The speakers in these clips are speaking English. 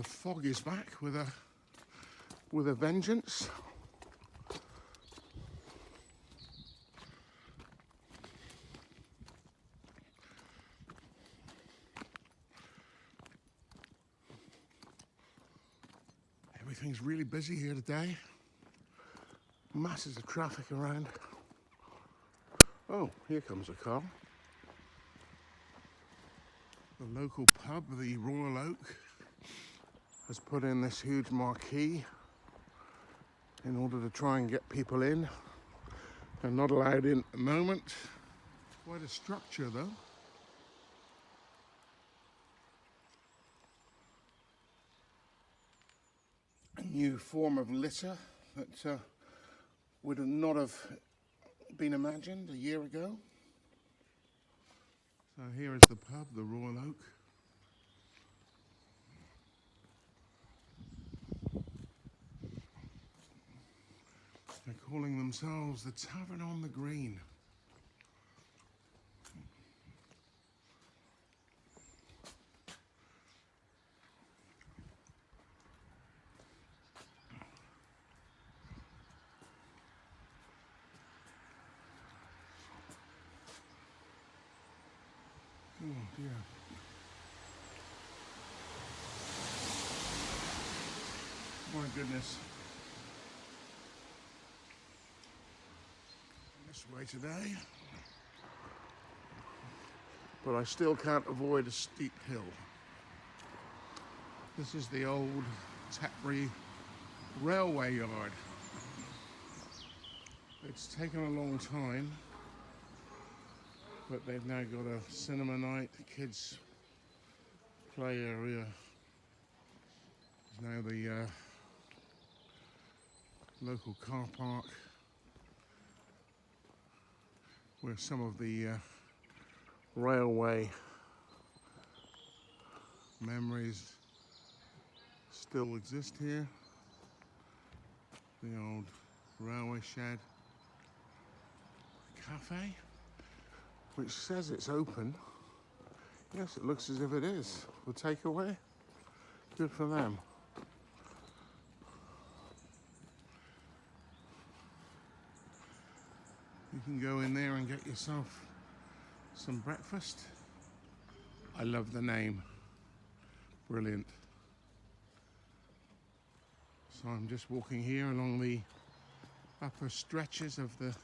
the fog is back with a vengeance. Everything's really busy here today. Masses of traffic around. Oh, here comes a car. The local pub, the RobLittleUK, has put in this huge marquee in order to try and get people in. They're not allowed in at the moment. Quite a structure though. A new form of litter that would not have been imagined a year ago. So here is the pub, the RobLittleUK. They're calling themselves the Tavern on the Green. Oh dear. My goodness. This way today. But I still can't avoid a steep hill. This is the old Tetbury railway yard. It's taken a long time, but they've now got a cinema night, kids play area. There's now the local car park where some of the railway memories still exist here. The old railway shed, cafe, which says it's open. Yes, it looks as if it is. For takeaway. Good for them. You can go in there and get yourself some breakfast. I love the name. Brilliant. So I'm just walking here along the upper stretches of the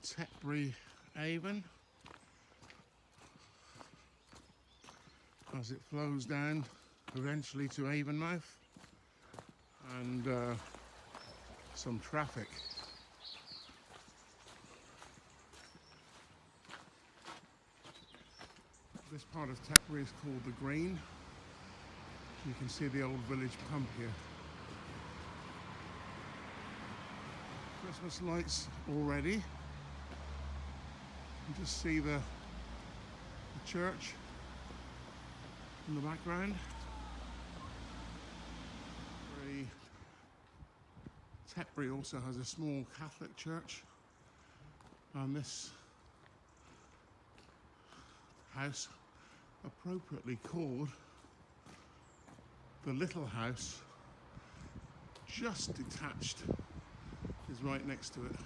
Tetbury Avon as it flows down eventually to Avonmouth, and some traffic. This part of Tetbury is called the Green. You can see the old village pump here. Christmas lights already. You can just see the church in the background. Tetbury also has a small Catholic church, and this house, appropriately called the Little House, just detached, is right next to it.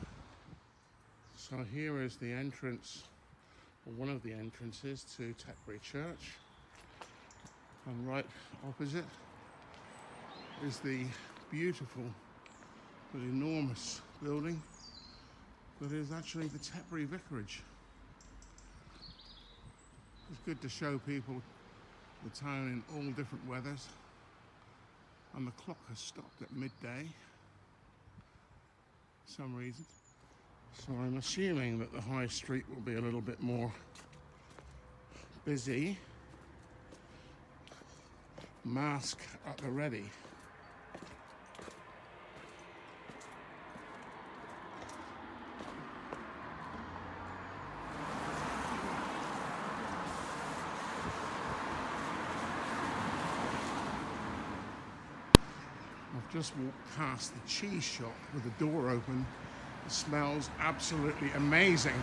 So here is the entrance, or one of the entrances to Tetbury Church, and right opposite is the beautiful but enormous building that is actually the Tetbury Vicarage. It's good to show people the town in all different weathers, and the clock has stopped at midday for some reason. So I'm assuming that the high street will be a little bit more busy. Mask at the ready. I've just walked past the cheese shop with the door open. It smells absolutely amazing.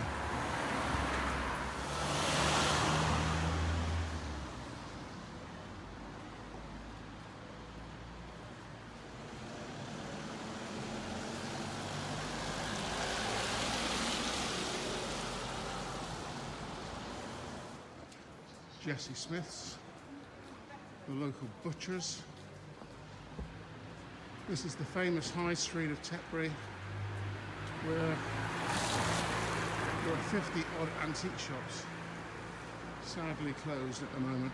Jesse Smith's, the local butchers. This is the famous high street of Tetbury, where there are 50 odd antique shops, sadly closed at the moment.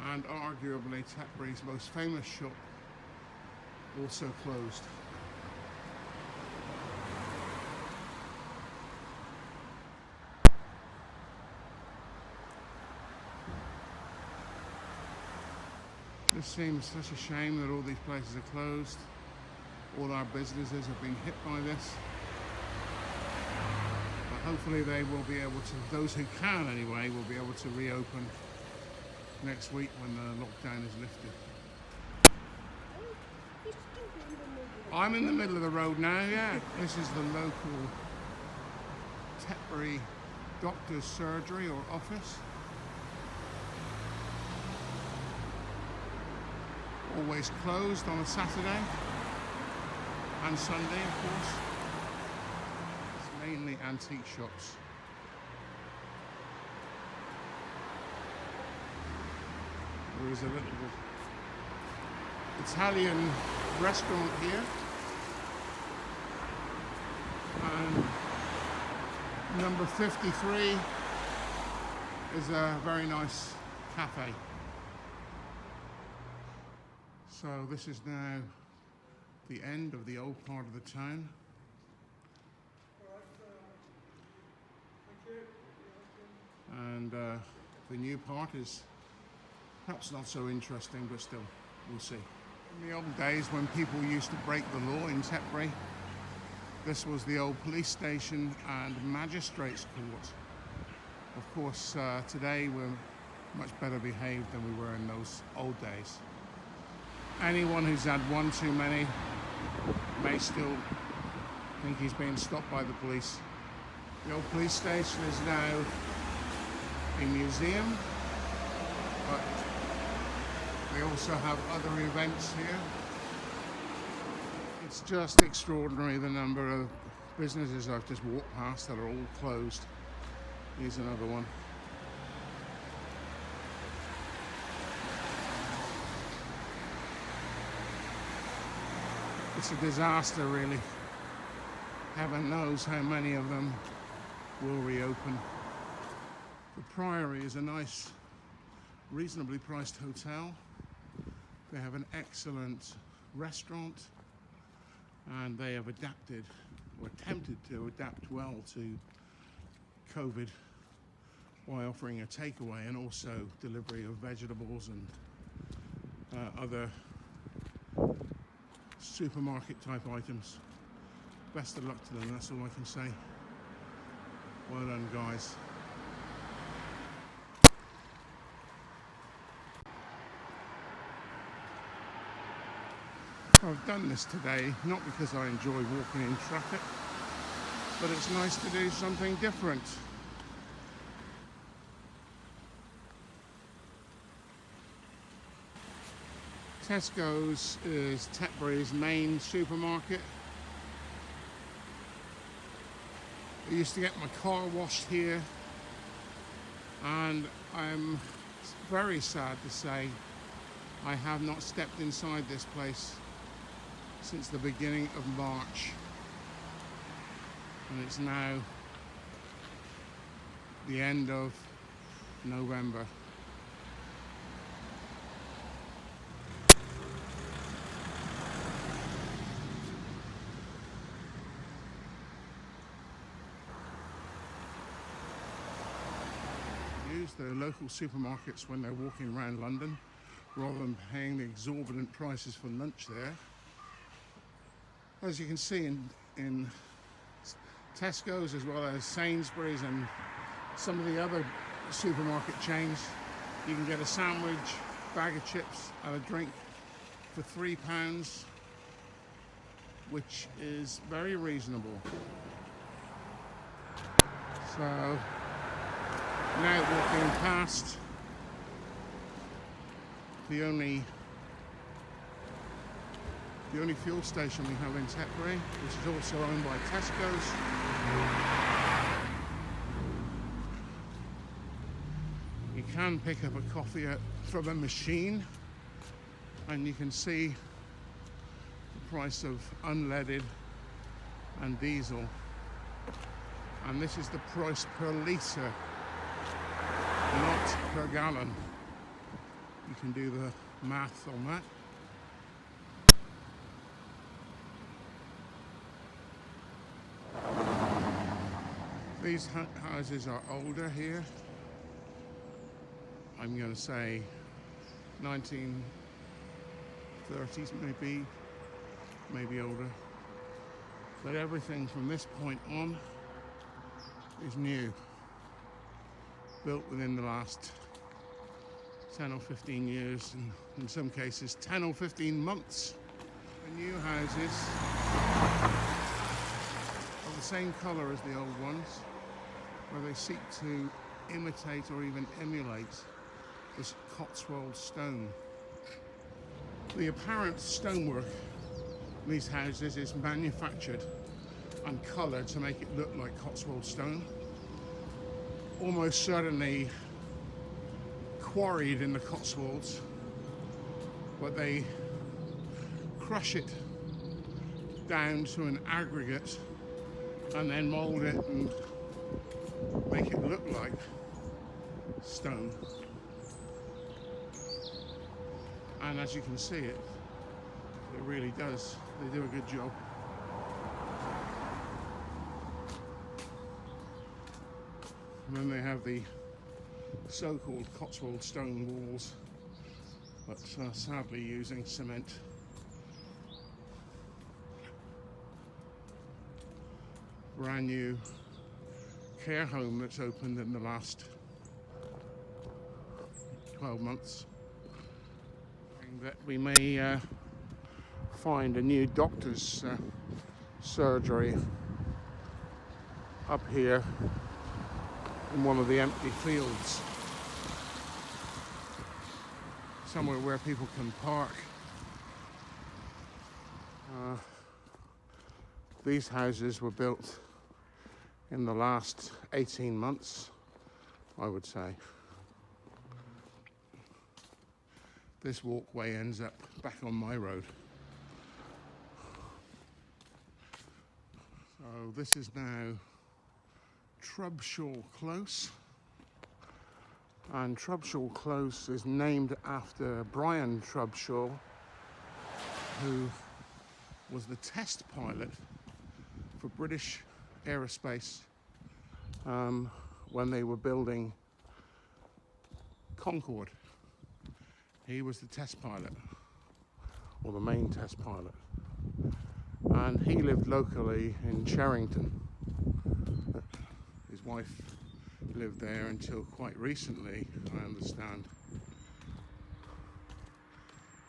And arguably Tetbury's most famous shop, also closed. This seems such a shame that all these places are closed. All our businesses have been hit by this. But hopefully they will be able to, those who can anyway, will be able to reopen next week when the lockdown is lifted. I'm in the middle of the road now, yeah. This is the local Tetbury doctor's surgery or office. Always closed on a Saturday and Sunday, of course. It's mainly antique shops. There is a little Italian restaurant here, and number 53 is a very nice cafe. So this is now the end of the old part of the town. And the new part is perhaps not so interesting, but still, we'll see. In the old days when people used to break the law in Tetbury, this was the old police station and magistrates' court. Of course, today we're much better behaved than we were in those old days. Anyone who's had one too many may still think he's being stopped by the police. The old police station is now a museum, but they also have other events here. It's just extraordinary the number of businesses I've just walked past that are all closed. Here's another one. It's a disaster, really. Heaven knows how many of them will reopen. The Priory is a nice, reasonably priced hotel. They have an excellent restaurant, and they have adapted, or attempted to adapt well to COVID by offering a takeaway and also delivery of vegetables and other supermarket type items. Best of luck to them, that's all I can say. Well done, guys. I've done this today not because I enjoy walking in traffic, but it's nice to do something different. Tesco's is Tetbury's main supermarket. I used to get my car washed here, and I'm very sad to say I have not stepped inside this place since the beginning of March, and it's now the end of November. Use the local supermarkets when they're walking around London rather than paying the exorbitant prices for lunch there. As you can see in Tesco's as well as Sainsbury's and some of the other supermarket chains, you can get a sandwich, bag of chips and a drink for £3, which is very reasonable. So now walking past the only fuel station we have in Tetbury, which is also owned by Tesco's. can pick up a coffee from a machine, and you can see the price of unleaded and diesel, and this is the price per litre, not per gallon. You can do the math on that. These houses are older here. I'm going to say 1930s maybe older. But everything from this point on is new. Built within the last 10 or 15 years, and in some cases 10 or 15 months. The new houses are the same colour as the old ones, where they seek to imitate or even emulate this Cotswold stone. The apparent stonework in these houses is manufactured and coloured to make it look like Cotswold stone. Almost certainly quarried in the Cotswolds, but they crush it down to an aggregate and then mould it and make it look like stone. And as you can see, it really does. They do a good job. And then they have the so-called Cotswold stone walls, but sadly using cement. Brand new care home that's opened in the last 12 months. That we may find a new doctor's surgery up here in one of the empty fields, somewhere where people can park. These houses were built in the last 18 months, I would say. This walkway ends up back on my road. So this is now Trubshaw Close, and Trubshaw Close is named after Brian Trubshaw, who was the test pilot for British Aerospace when they were building Concorde. He was the test pilot, or the main test pilot, and he lived locally in Cherrington. His wife lived there until quite recently, I understand.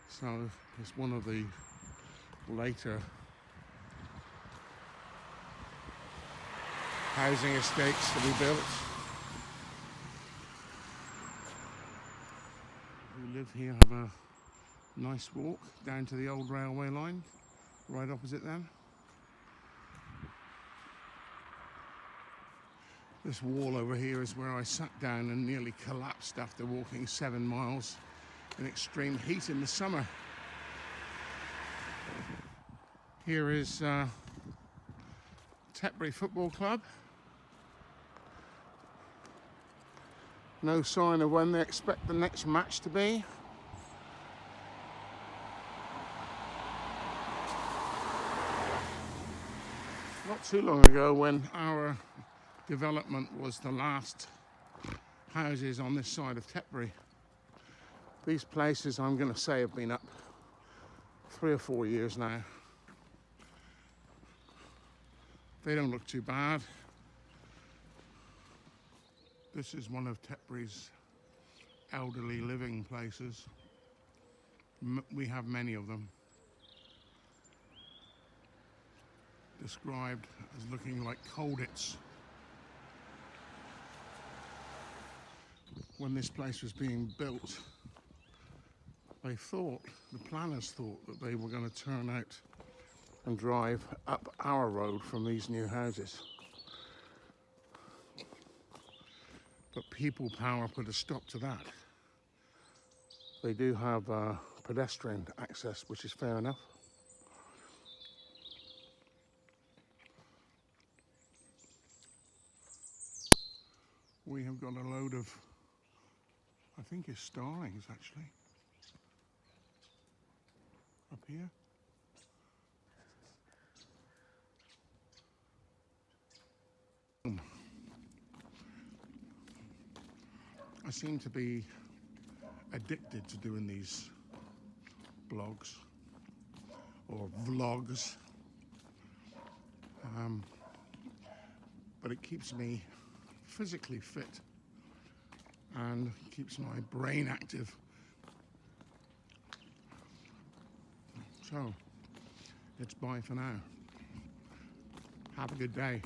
So it's one of the later housing estates to be built. Who live here have a nice walk down to the old railway line, right opposite them. This wall over here is where I sat down and nearly collapsed after walking 7 miles in extreme heat in the summer. Here is Tetbury Football Club. No sign of when they expect the next match to be. Not too long ago, when our development was the last houses on this side of Tetbury, these places, I'm going to say, have been up 3 or 4 years now. They don't look too bad. This is one of Tetbury's elderly living places. We have many of them. Described as looking like Colditz. When this place was being built, the planners thought that they were going to turn out and drive up our road from these new houses. But people power put a stop to that. They do have pedestrian access, which is fair enough. We have got a load of, I think it's starlings actually, up here. I seem to be addicted to doing these blogs or vlogs, but it keeps me physically fit and keeps my brain active. So it's bye for now. Have a good day.